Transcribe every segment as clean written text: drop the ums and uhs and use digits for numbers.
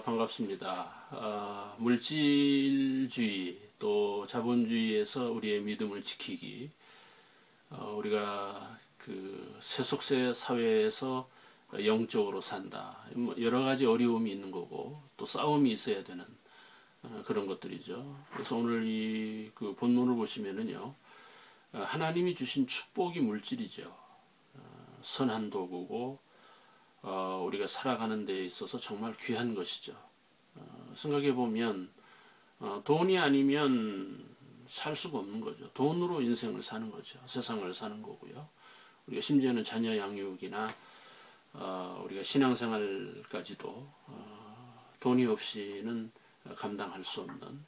반갑습니다. 물질주의 또 자본주의에서 우리의 믿음을 지키기, 우리가 그 세속세 사회에서 영적으로 산다. 여러 가지 어려움이 있는 거고 또 싸움이 있어야 되는 그런 것들이죠. 그래서 오늘 이 그 본문을 보시면은요, 하나님이 주신 축복이 물질이죠. 선한 도구고 우리가 살아가는 데 있어서 정말 귀한 것이죠. 생각해 보면 돈이 아니면 살 수가 없는 거죠. 돈으로 인생을 사는 거죠. 세상을 사는 거고요. 우리가 심지어는 자녀 양육이나 우리가 신앙생활까지도 돈이 없이는 감당할 수 없는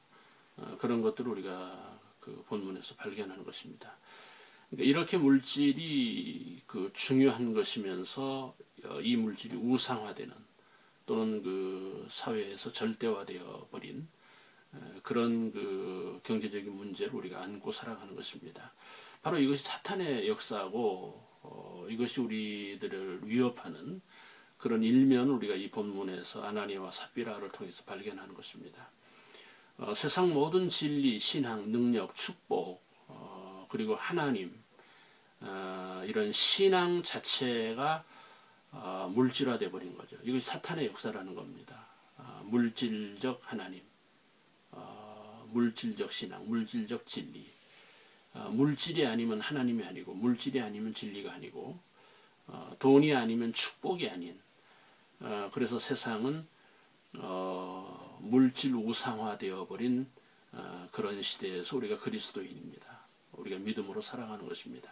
그런 것들을 우리가 그 본문에서 발견하는 것입니다. 그러니까 이렇게 물질이 그 중요한 것이면서 이 물질이 우상화되는 또는 그 사회에서 절대화되어 버린 그런 그 경제적인 문제를 우리가 안고 살아가는 것입니다. 바로 이것이 사탄의 역사고 이것이 우리들을 위협하는 그런 일면을 우리가 이 본문에서 아나니아와 삽비라를 통해서 발견하는 것입니다. 세상 모든 진리, 신앙, 능력, 축복 그리고 하나님 이런 신앙 자체가 물질화되어 버린 거죠. 이것이 사탄의 역사라는 겁니다. 물질적 하나님, 물질적 신앙, 물질적 진리. 물질이 아니면 하나님이 아니고 물질이 아니면 진리가 아니고 돈이 아니면 축복이 아닌 그래서 세상은 물질 우상화되어 버린 그런 시대에서 우리가 그리스도인입니다. 우리가 믿음으로 살아가는 것입니다.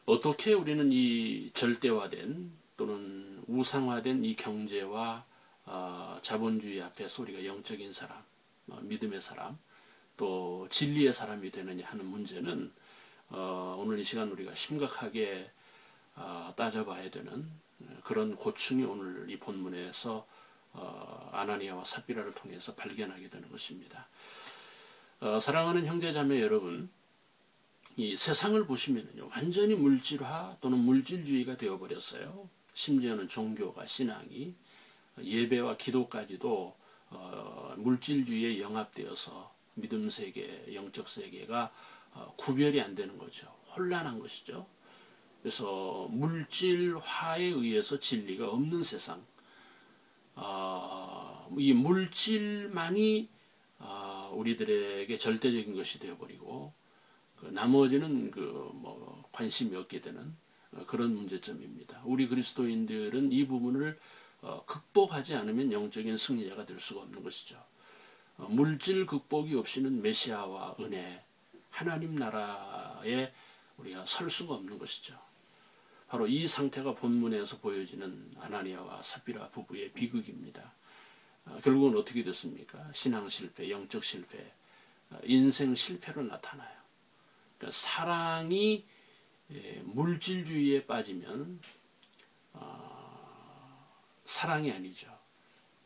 어떻게 우리는 이 절대화된 또는 우상화된 이 경제와 자본주의 앞에서 우리가 영적인 사람, 믿음의 사람, 또 진리의 사람이 되느냐 하는 문제는 오늘 이 시간 우리가 심각하게 따져봐야 되는 그런 고충이 오늘 이 본문에서 아나니아와 삽비라를 통해서 발견하게 되는 것입니다. 사랑하는 형제자매 여러분, 이 세상을 보시면요, 완전히 물질화 또는 물질주의가 되어버렸어요. 심지어는 종교가, 신앙이, 예배와 기도까지도 물질주의에 영합되어서 믿음 세계, 영적 세계가 구별이 안 되는 거죠. 혼란한 것이죠. 그래서 물질화에 의해서 진리가 없는 세상, 이 물질만이 우리들에게 절대적인 것이 되어버리고 나머지는 관심이 없게 되는 그런 문제점입니다. 우리 그리스도인들은 이 부분을 극복하지 않으면 영적인 승리자가 될 수가 없는 것이죠. 물질 극복이 없이는 메시아와 은혜, 하나님 나라에 우리가 설 수가 없는 것이죠. 바로 이 상태가 본문에서 보여지는 아나니아와 삽비라 부부의 비극입니다. 결국은 어떻게 됐습니까? 신앙 실패, 영적 실패, 인생 실패로 나타나요. 그러니까 사랑이 물질주의에 빠지면 사랑이 아니죠.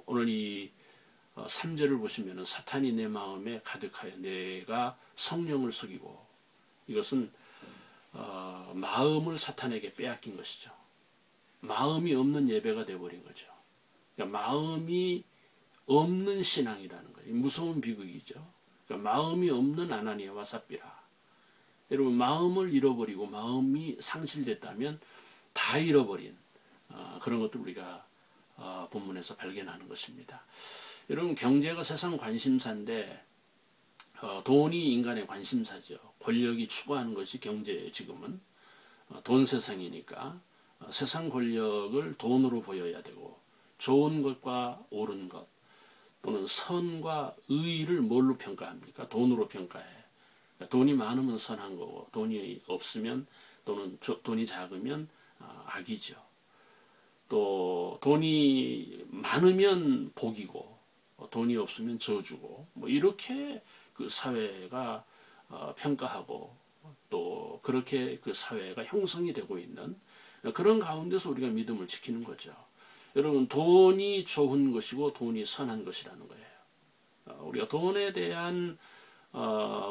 오늘 이 3절을 보시면 사탄이 내 마음에 가득하여 내가 성령을 속이고, 이것은 마음을 사탄에게 빼앗긴 것이죠. 마음이 없는 예배가 되어버린 거죠. 그러니까 마음이 없는 신앙이라는 거예요. 무서운 비극이죠. 그러니까 마음이 없는 아나니아와 삽비라. 여러분, 마음을 잃어버리고 마음이 상실됐다면 다 잃어버린 그런 것들 우리가 본문에서 발견하는 것입니다. 여러분, 경제가 세상 관심사인데 돈이 인간의 관심사죠. 권력이 추구하는 것이 경제예요. 지금은 돈 세상이니까 세상 권력을 돈으로 보여야 되고, 좋은 것과 옳은 것 또는 선과 의를 뭘로 평가합니까? 돈으로 평가해. 돈이 많으면 선한 거고, 돈이 없으면 또는 돈이 작으면 악이죠. 또 돈이 많으면 복이고 돈이 없으면 저주고, 이렇게 그 사회가 평가하고 또 그렇게 그 사회가 형성이 되고 있는 그런 가운데서 우리가 믿음을 지키는 거죠. 여러분, 돈이 좋은 것이고 돈이 선한 것이라는 거예요. 우리가 돈에 대한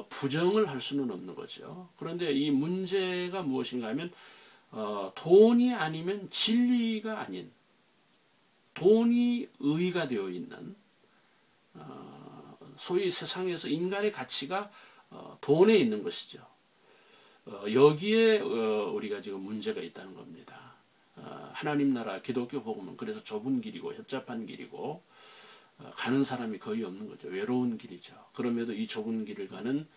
부정을 할 수는 없는 거죠. 그런데 이 문제가 무엇인가 하면 돈이 아니면 진리가 아닌, 돈이 의가 되어 있는, 소위 세상에서 인간의 가치가 돈에 있는 것이죠. 여기에 우리가 지금 문제가 있다는 겁니다. 하나님 나라 기독교 복음은 그래서 좁은 길이고 협잡한 길이고 가는 사람이 거의 없는 거죠. 외로운 길이죠. 그럼에도 이 좁은 길을 가는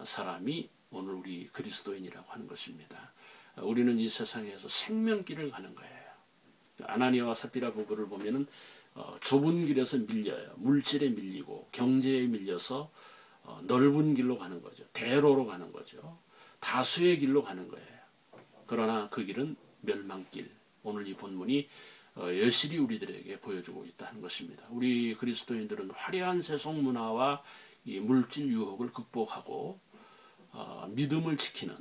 사람이 오늘 우리 그리스도인이라고 하는 것입니다. 우리는 이 세상에서 생명길을 가는 거예요. 아나니아와 삽비라 부부를 보면은 좁은 길에서 밀려요. 물질에 밀리고 경제에 밀려서 넓은 길로 가는 거죠. 대로로 가는 거죠. 다수의 길로 가는 거예요. 그러나 그 길은 멸망길. 오늘 이 본문이 여실히 우리들에게 보여주고 있다는 것입니다. 우리 그리스도인들은 화려한 세속 문화와 이 물질 유혹을 극복하고 믿음을 지키는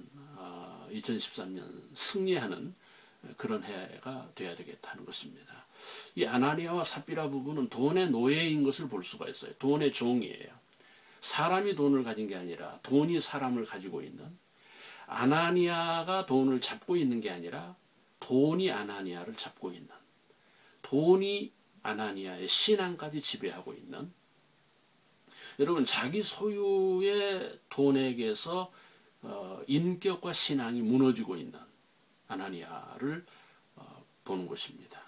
2013년 승리하는 그런 해가 되어야 되겠다는 것입니다. 이 아나니아와 삽비라 부부는 돈의 노예인 것을 볼 수가 있어요. 돈의 종이에요. 사람이 돈을 가진 게 아니라 돈이 사람을 가지고 있는, 아나니아가 돈을 잡고 있는 게 아니라 돈이 아나니아를 잡고 있는, 돈이 아나니아의 신앙까지 지배하고 있는, 여러분 자기 소유의 돈에게서 인격과 신앙이 무너지고 있는 아나니아를 보는 것입니다.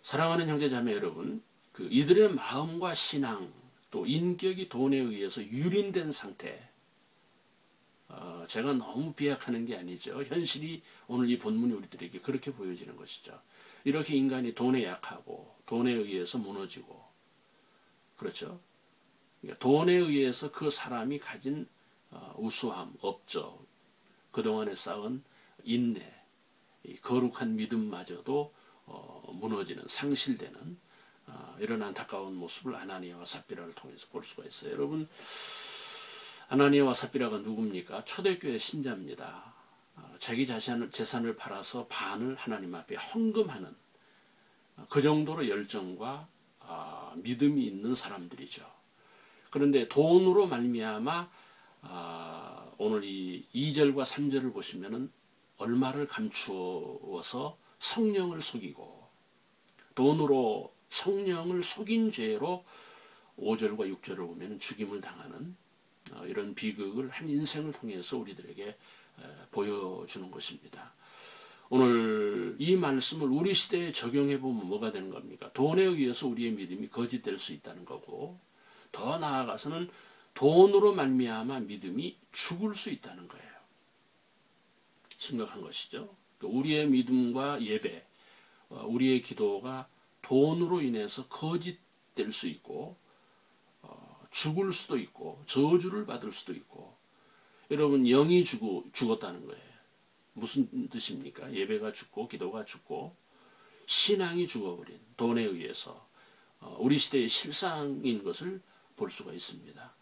사랑하는 형제자매 여러분, 이들의 마음과 신앙 또 인격이 돈에 의해서 유린된 상태, 제가 너무 비약하는 게 아니죠. 현실이 오늘 이 본문이 우리들에게 그렇게 보여지는 것이죠. 이렇게 인간이 돈에 약하고 돈에 의해서 무너지고, 그렇죠. 그러니까 돈에 의해서 그 사람이 가진 우수함, 업적, 그동안에 쌓은 인내, 거룩한 믿음마저도 무너지는, 상실되는 이런 안타까운 모습을 아나니아와 삽비라를 통해서 볼 수가 있어요. 여러분, 아나니아와 삽비라가 누굽니까? 초대교회 신자입니다. 자기 재산을 팔아서 반을 하나님 앞에 헌금하는 그 정도로 열정과 믿음이 있는 사람들이죠. 그런데 돈으로 말미암아 오늘 이 2절과 3절을 보시면은 얼마를 감추어서 성령을 속이고, 돈으로 성령을 속인 죄로 5절과 6절을 보면 죽임을 당하는 이런 비극을 한 인생을 통해서 우리들에게 보여주는 것입니다. 오늘 이 말씀을 우리 시대에 적용해 보면 뭐가 되는 겁니까? 돈에 의해서 우리의 믿음이 거짓될 수 있다는 거고, 더 나아가서는 돈으로 말미암아 믿음이 죽을 수 있다는 거예요. 심각한 것이죠. 우리의 믿음과 예배, 우리의 기도가 돈으로 인해서 거짓될 수 있고, 죽을 수도 있고, 저주를 받을 수도 있고. 여러분, 영이 죽었다는 거예요. 무슨 뜻입니까? 예배가 죽고 기도가 죽고 신앙이 죽어버린, 돈에 의해서 우리 시대의 실상인 것을 볼 수가 있습니다.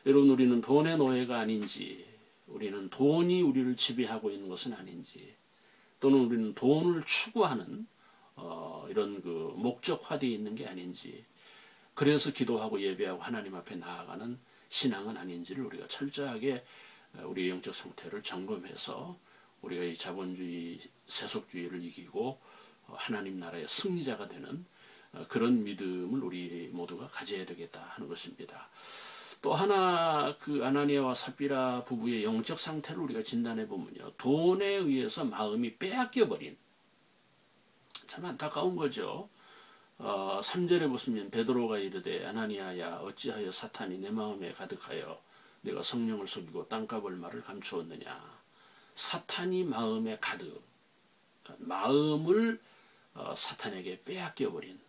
여러분, 우리는 돈의 노예가 아닌지, 우리는 돈이 우리를 지배하고 있는 것은 아닌지, 또는 우리는 돈을 추구하는 이런 목적화되어 있는 게 아닌지, 그래서 기도하고 예배하고 하나님 앞에 나아가는 신앙은 아닌지를 우리가 철저하게 우리의 영적 상태를 점검해서 우리가 이 자본주의, 세속주의를 이기고 하나님 나라의 승리자가 되는 그런 믿음을 우리 모두가 가져야 되겠다 하는 것입니다. 또 하나, 아나니아와 삽비라 부부의 영적 상태를 우리가 진단해 보면요, 돈에 의해서 마음이 빼앗겨 버린, 참 안타까운 거죠. 3절에 보시면 베드로가 이르되 아나니아야 어찌하여 사탄이 내 마음에 가득하여 내가 성령을 속이고 땅값 얼마를 감추었느냐. 사탄이 마음에 가득, 마음을 사탄에게 빼앗겨 버린.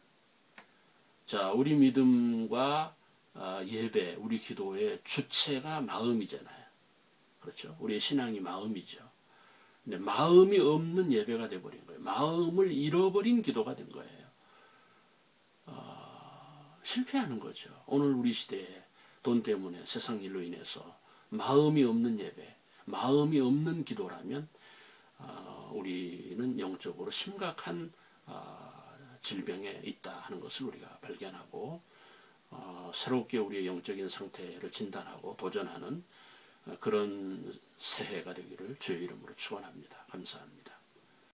자, 우리 믿음과 예배, 우리 기도의 주체가 마음이잖아요. 그렇죠? 우리의 신앙이 마음이죠. 근데 마음이 없는 예배가 돼버린 거예요. 마음을 잃어버린 기도가 된 거예요. 실패하는 거죠. 오늘 우리 시대에 돈 때문에, 세상 일로 인해서 마음이 없는 예배, 마음이 없는 기도라면 우리는 영적으로 심각한 질병에 있다 하는 것을 우리가 발견하고, 새롭게 우리의 영적인 상태를 진단하고 도전하는 그런 새해가 되기를 주의 이름으로 축원합니다. 감사합니다.